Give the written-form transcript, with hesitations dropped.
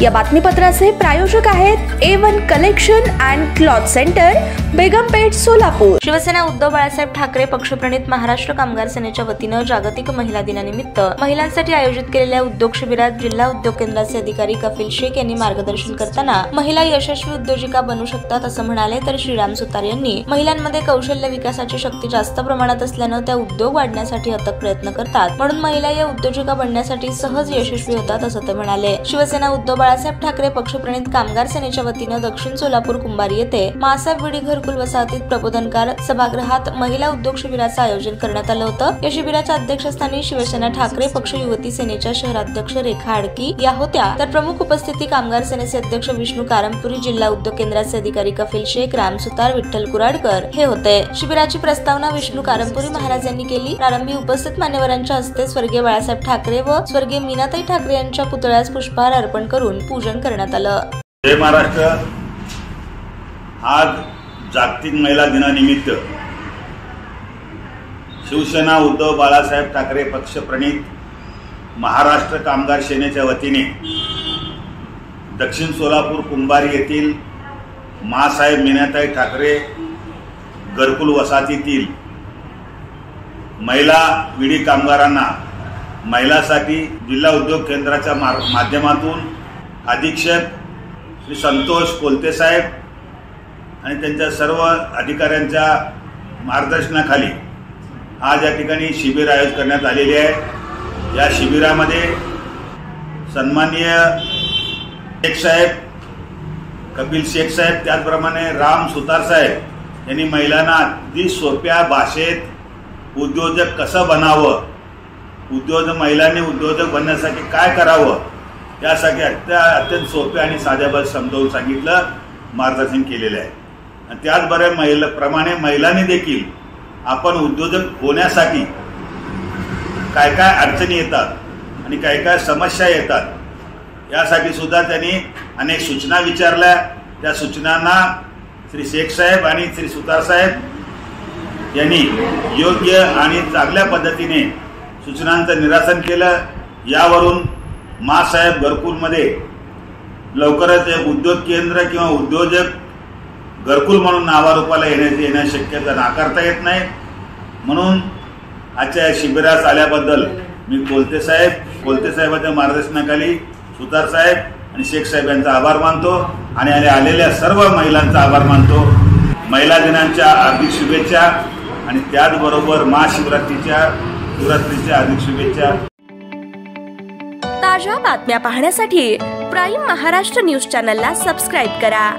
या बातमीपत्राचे प्रायोजक आहेत A1 collection and cloth centre, Begampeth, Solapur. Shiv Sena Uddhav Balasaheb Thackeray पक्षप्रणित महाराष्ट्र कामगार सेनेच्या वतीने जागतिक महिला दिनानिमित्त महिलांसाठी आयोजित केलेल्या उद्योग शिबिरात जिल्हा उद्योग केंद्राचे अधिकारी कपिल शेख यांनी मार्गदर्शन करताना महिला यशस्वी उद्योजिका बनू शकतात असं म्हणाले। तर श्रीराम सुतार यांनी महिलांमध्ये कौशल्य विकासाची शक्ती जास्त प्रमाणात असल्याने त्या उद्योग वाढण्यासाठी अथक प्रयत्न करतात, म्हणून महिला या उद्योजिका बनण्यासाठी सहज यशस्वी होतात असं ते म्हणाले। शिवसेना उद्धव बाळासाहेब ठाकरे पक्षप्रणित कामगार सेनेच्या वतीने दक्षिण सोलापूर कुंभारी येथे मासाहेब विडी घरकुल वसाहतीत प्रबोधनकार सभागृहात महिला उद्योग शिबिराचं आयोजन करण्यात आलं होतं। या शिबिराच्या अध्यक्षस्थानी शिवसेना ठाकरे पक्ष युवती सेनेच्या शहराध्यक्ष रेखा आडकी या होत्या, तर प्रमुख उपस्थिती कामगार सेनेचे अध्यक्ष विष्णू कारंपुरी, जिल्हा उद्योग केंद्राचे अधिकारी कपिल शेख, राम सुतार, विठ्ठल कुराडकर हे होते। शिबिराची प्रस्तावना विष्णू कारंपुरी महाराज यांनी केली। प्रारंभी उपस्थित मान्यवरांच्या हस्ते स्वर्गीय बाळासाहेब ठाकरे व स्वर्गीय मीनाताई ठाकरे यांच्या पुतळ्यास पुष्पहार अर्पण करून पूजन करण्यात आलं। जय महाराष्ट्र। आज जागतिक महिला दिनानिमित्त शिवसेना उद्धव बाळासाहेब ठाकरे पक्षप्रणित महाराष्ट्र कामगार सेनेच्या वतीने दक्षिण सोलापूर कुंभारी येथील मासाहेब मीनाताई ठाकरे घरकुल वसाहतीतील महिला विडी कामगारांना महिलांसाठी जिल्हा उद्योग केंद्राच्या माध्यमातून अधीक्षक श्री संतोष कोलते साहेब आणि त्यांच्या सर्व अधिकाऱ्यांच्या मार्गदर्शनाखाली आज या ठिकाणी शिबिर आयोजित करण्यात आलेले आहे। या शिबिरामध्ये सन्माननीय शेख साहेब, कपिल शेख साहेब, त्याचप्रमाणे राम सुतार साहेब यांनी महिलांना अगदी सोप्या भाषेत उद्योजक कसं बनावं, महिलांनी उद्योजक बनण्यासाठी काय करावं यासाठी अत्यंत सोप्या आणि साध्या भाषेत समजावून सांगितलं, मार्गदर्शन केलेलं आहे। आणि त्याचबरोबर महिलांनी देखील आपण उद्योजक होण्यासाठी काय काय अडचणी येतात आणि काय काय समस्या येतात यासाठी सुद्धा त्यांनी अनेक सूचना विचारल्या। त्या सूचनांना श्री शेख साहेब आणि श्री सुतार साहेब यांनी योग्य आणि चांगल्या पद्धतीने सूचनांचं निरासन केलं। यावरून मासाहेब घरकुलमध्ये लवकरच एक उद्योग केंद्र किंवा उद्योजक घरकुल म्हणून नावारूपाला येण्याची शक्यता नाकारता येत नाही। म्हणून आजच्या शिबिरास आल्याबद्दल मी कोलते साहेबांच्या मार्गदर्शनाखाली सुतार साहेब आणि शेख साहेब यांचा आभार मानतो आणि आलेल्या सर्व महिलांचा आभार मानतो। महिला दिनाच्या हार्दिक शुभेच्छा आणि त्याचबरोबर महाशिवरात्रीच्या हार्दिक शुभेच्छा। ताज्या बातम्या पाहण्यासाठी प्राईम महाराष्ट्र न्यूज चॅनलला सबस्क्राईब करा।